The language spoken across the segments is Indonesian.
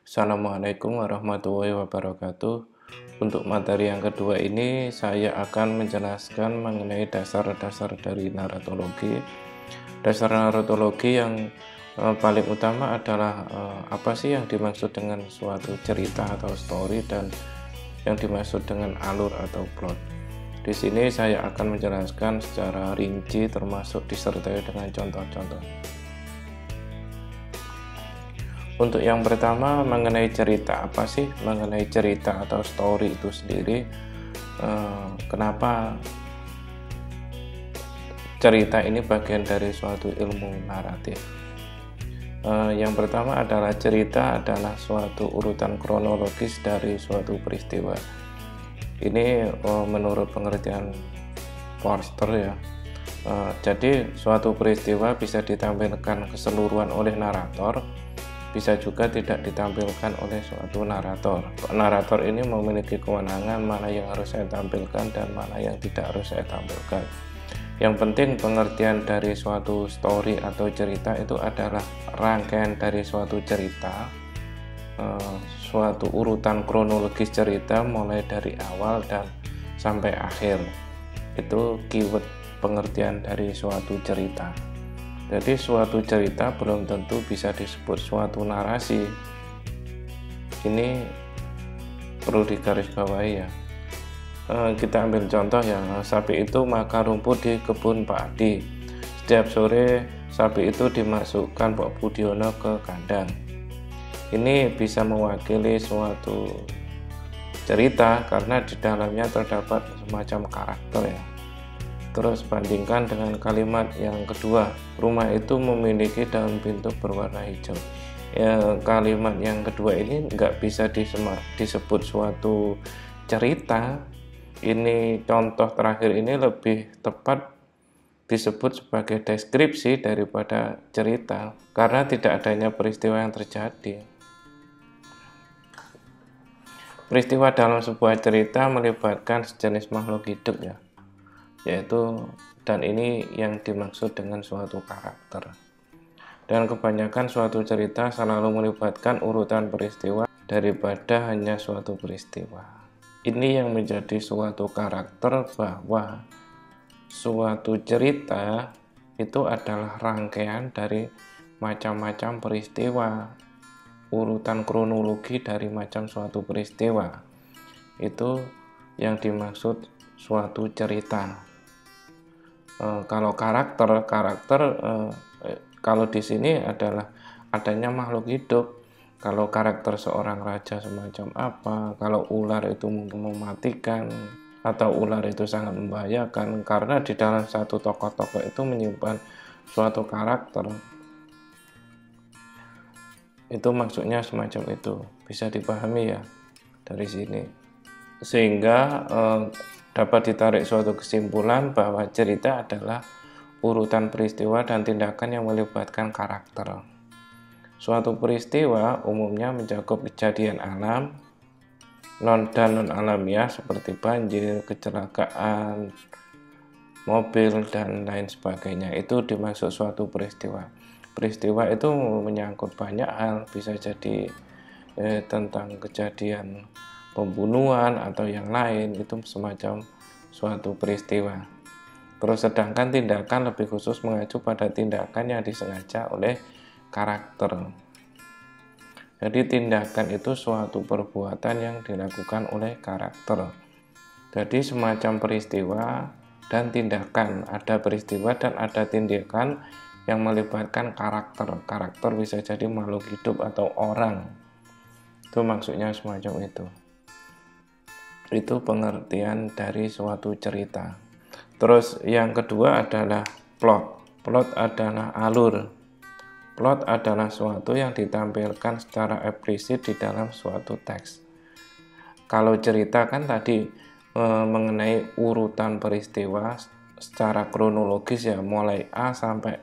Assalamualaikum warahmatullahi wabarakatuh. Untuk materi yang kedua ini saya akan menjelaskan mengenai dasar-dasar dari naratologi. Dasar naratologi yang paling utama adalah apa sih yang dimaksud dengan suatu cerita atau story dan yang dimaksud dengan alur atau plot. Di sini saya akan menjelaskan secara rinci termasuk disertai dengan contoh-contoh. Untuk yang pertama mengenai cerita, apa sih mengenai cerita atau story itu sendiri, kenapa cerita ini bagian dari suatu ilmu naratif. Yang pertama adalah cerita adalah suatu urutan kronologis dari suatu peristiwa. Ini menurut pengertian Forster ya. Jadi suatu peristiwa bisa ditampilkan keseluruhan oleh narator, bisa juga tidak ditampilkan oleh suatu narator. Narator ini memiliki kewenangan mana yang harus saya tampilkan dan mana yang tidak harus saya tampilkan. Yang penting pengertian dari suatu story atau cerita itu adalah rangkaian dari suatu cerita, suatu urutan kronologis cerita mulai dari awal dan sampai akhir. Itu keyword pengertian dari suatu cerita. Jadi suatu cerita belum tentu bisa disebut suatu narasi. Ini perlu digarisbawahi ya. Kita ambil contoh ya, sapi itu makan rumput di kebun Pak Adi. Setiap sore sapi itu dimasukkan Pak Budiono ke kandang. Ini bisa mewakili suatu cerita karena di dalamnya terdapat semacam karakter ya. Terus bandingkan dengan kalimat yang kedua, rumah itu memiliki daun pintu berwarna hijau. Ya, kalimat yang kedua ini nggak bisa disebut suatu cerita. Ini contoh terakhir ini lebih tepat disebut sebagai deskripsi daripada cerita karena tidak adanya peristiwa yang terjadi. Peristiwa dalam sebuah cerita melibatkan sejenis makhluk hidup ya, yaitu dan ini yang dimaksud dengan suatu karakter. Dan kebanyakan suatu cerita selalu melibatkan urutan peristiwa daripada hanya suatu peristiwa. Ini yang menjadi suatu karakter bahwa suatu cerita itu adalah rangkaian dari macam-macam peristiwa, urutan kronologi dari macam suatu peristiwa. Itu yang dimaksud suatu cerita. Kalau karakter kalau di sini adalah adanya makhluk hidup. Kalau karakter seorang raja semacam apa, kalau ular itu mungkin mematikan atau ular itu sangat membahayakan, karena di dalam satu tokoh-tokoh itu menyimpan suatu karakter. Itu maksudnya semacam itu, bisa dipahami ya dari sini, sehingga dapat ditarik suatu kesimpulan bahwa cerita adalah urutan peristiwa dan tindakan yang melibatkan karakter. Suatu peristiwa umumnya mencakup kejadian alam dan non alamiah seperti banjir, kecelakaan mobil dan lain sebagainya. Itu dimaksud suatu peristiwa. Peristiwa itu menyangkut banyak hal, bisa jadi tentang kejadian pembunuhan atau yang lain, itu semacam suatu peristiwa. Terus sedangkan tindakan lebih khusus mengacu pada tindakan yang disengaja oleh karakter. Jadi tindakan itu suatu perbuatan yang dilakukan oleh karakter. Jadi semacam peristiwa dan tindakan, ada peristiwa dan ada tindakan yang melibatkan karakter. Karakter bisa jadi makhluk hidup atau orang. Itu maksudnya semacam itu. Itu pengertian dari suatu cerita. Terus yang kedua adalah plot. Plot adalah alur. Plot adalah suatu yang ditampilkan secara eksplisit di dalam suatu teks. Kalau cerita kan tadi mengenai urutan peristiwa secara kronologis ya, mulai A sampai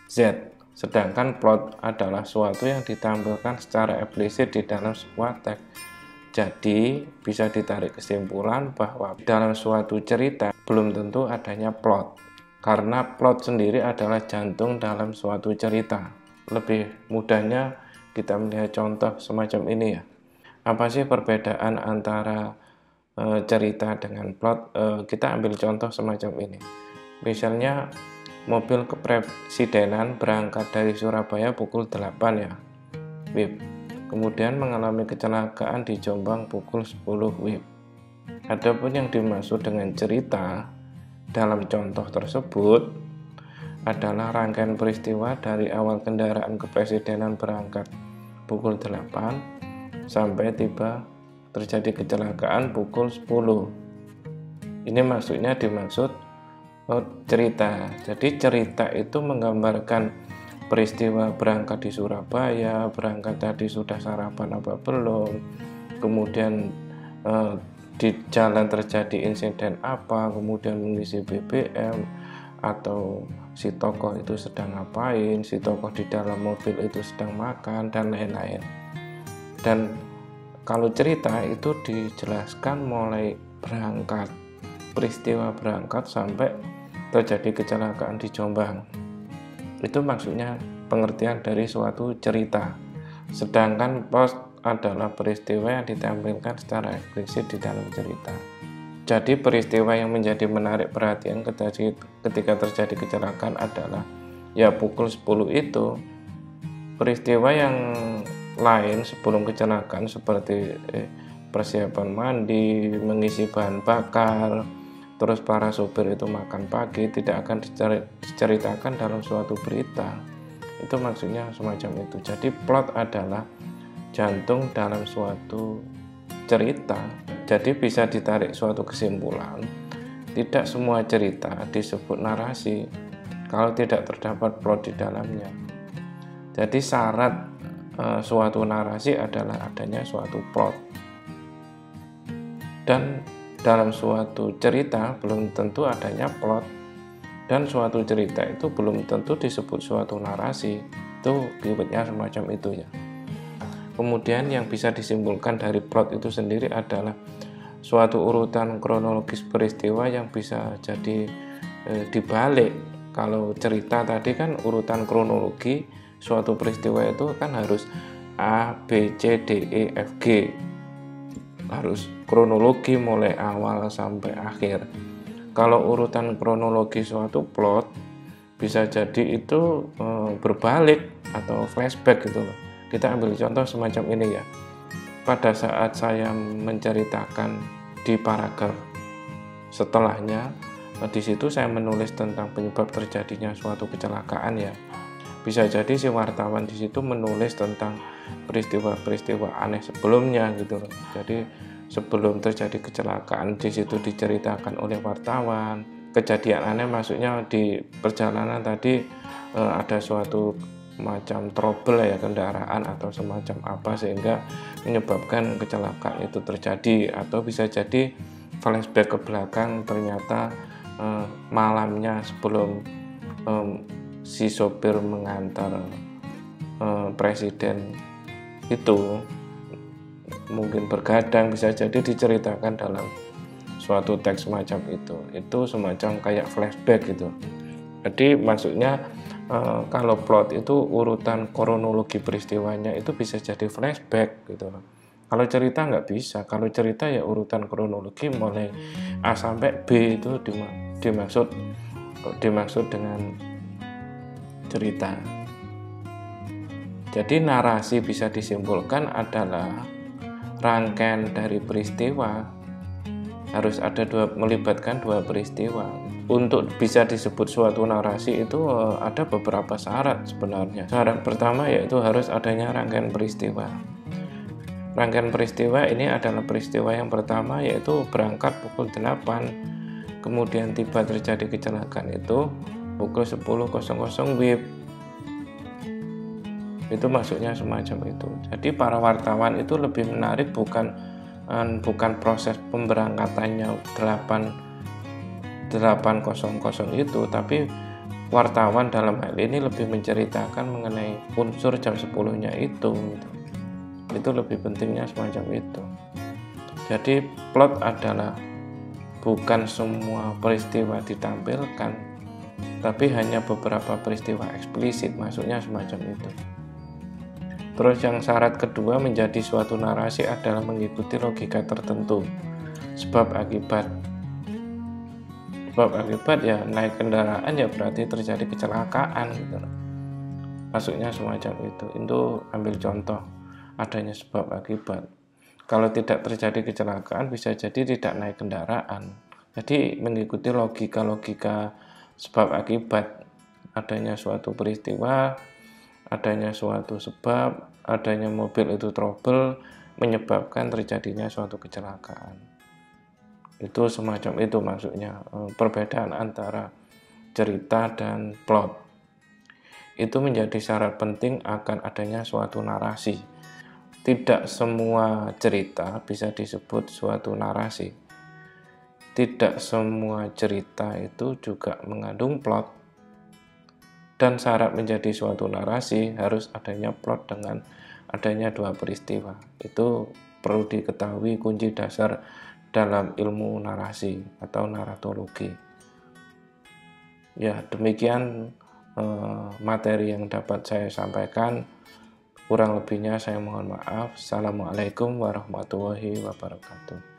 Z. Sedangkan plot adalah suatu yang ditampilkan secara eksplisit di dalam sebuah teks. Jadi bisa ditarik kesimpulan bahwa dalam suatu cerita belum tentu adanya plot. Karena plot sendiri adalah jantung dalam suatu cerita. Lebih mudahnya kita melihat contoh semacam ini ya. Apa sih perbedaan antara cerita dengan plot? Kita ambil contoh semacam ini. Misalnya mobil kepresidenan berangkat dari Surabaya pukul 8 ya, WIB. Kemudian mengalami kecelakaan di Jombang pukul 10 WIB. Adapun yang dimaksud dengan cerita dalam contoh tersebut adalah rangkaian peristiwa dari awal kendaraan kepresidenan berangkat pukul 8 sampai tiba terjadi kecelakaan pukul 10. Ini maksudnya dimaksud cerita. Jadi cerita itu menggambarkan peristiwa berangkat di Surabaya, berangkat tadi sudah sarapan apa belum, kemudian di jalan terjadi insiden apa, kemudian mengisi BBM, atau si tokoh itu sedang ngapain, si tokoh di dalam mobil itu sedang makan, dan lain-lain. Dan kalau cerita itu dijelaskan mulai berangkat, peristiwa berangkat sampai terjadi kecelakaan di Jombang. Itu maksudnya pengertian dari suatu cerita. Sedangkan plot adalah peristiwa yang ditampilkan secara eksplisit di dalam cerita. Jadi peristiwa yang menjadi menarik perhatian ketika terjadi kecelakaan adalah ya pukul 10 itu. Peristiwa yang lain sebelum kecelakaan seperti persiapan mandi, mengisi bahan bakar, terus para sopir itu makan pagi, tidak akan diceritakan dalam suatu berita. Itu maksudnya semacam itu. Jadi plot adalah jantung dalam suatu cerita. Jadi bisa ditarik suatu kesimpulan, tidak semua cerita disebut narasi kalau tidak terdapat plot di dalamnya. Jadi syarat suatu narasi adalah adanya suatu plot. Dan dalam suatu cerita belum tentu adanya plot, dan suatu cerita itu belum tentu disebut suatu narasi. Itu keywordnya semacam itu ya. Kemudian yang bisa disimpulkan dari plot itu sendiri adalah suatu urutan kronologis peristiwa yang bisa jadi dibalik. Kalau cerita tadi kan urutan kronologi suatu peristiwa itu kan harus A, B, C, D, E, F, G, harus kronologi mulai awal sampai akhir. Kalau urutan kronologi suatu plot bisa jadi itu berbalik atau flashback gitu loh. Kita ambil contoh semacam ini ya. Pada saat saya menceritakan di paragraf setelahnya, di situ saya menulis tentang penyebab terjadinya suatu kecelakaan ya. Bisa jadi si wartawan di situ menulis tentang peristiwa-peristiwa aneh sebelumnya gitu loh. Jadi sebelum terjadi kecelakaan di situ diceritakan oleh wartawan. Kejadian aneh maksudnya di perjalanan tadi ada suatu macam trouble ya, kendaraan atau semacam apa sehingga menyebabkan kecelakaan itu terjadi. Atau bisa jadi flashback ke belakang, ternyata malamnya sebelum si sopir mengantar presiden itu mungkin bergadang, bisa jadi diceritakan dalam suatu teks semacam itu semacam kayak flashback gitu. Jadi maksudnya kalau plot itu urutan kronologi peristiwanya itu bisa jadi flashback gitu. Kalau cerita nggak bisa. Kalau cerita ya urutan kronologi mulai A sampai B itu dimaksud dengan cerita. Jadi narasi bisa disimpulkan adalah rangkaian dari peristiwa, harus ada melibatkan dua peristiwa. Untuk bisa disebut suatu narasi itu ada beberapa syarat sebenarnya. Syarat pertama yaitu harus adanya rangkaian peristiwa. Rangkaian peristiwa ini adalah peristiwa yang pertama yaitu berangkat pukul 8, kemudian tiba terjadi kecelakaan itu pukul 10.00 WIB. Itu maksudnya semacam itu. Jadi para wartawan itu lebih menarik bukan proses pemberangkatannya 8.00 itu, tapi wartawan dalam hal ini lebih menceritakan mengenai unsur jam 10-nya itu. Itu lebih pentingnya semacam itu. Jadi plot adalah bukan semua peristiwa ditampilkan, tapi hanya beberapa peristiwa eksplisit, maksudnya semacam itu. Terus yang syarat kedua, menjadi suatu narasi adalah mengikuti logika tertentu. Sebab akibat ya naik kendaraan ya berarti terjadi kecelakaan gitu. Masuknya semacam itu ambil contoh adanya sebab akibat. Kalau tidak terjadi kecelakaan bisa jadi tidak naik kendaraan. Jadi mengikuti logika sebab akibat, adanya suatu peristiwa, adanya suatu sebab, adanya mobil itu trouble menyebabkan terjadinya suatu kecelakaan. Itu semacam itu maksudnya, perbedaan antara cerita dan plot. Itu menjadi syarat penting akan adanya suatu narasi. Tidak semua cerita bisa disebut suatu narasi. Tidak semua cerita itu juga mengandung plot. Dan syarat menjadi suatu narasi harus adanya plot dengan adanya dua peristiwa. Itu perlu diketahui kunci dasar dalam ilmu narasi atau naratologi. Ya, demikian materi yang dapat saya sampaikan. Kurang lebihnya saya mohon maaf. Assalamualaikum warahmatullahi wabarakatuh.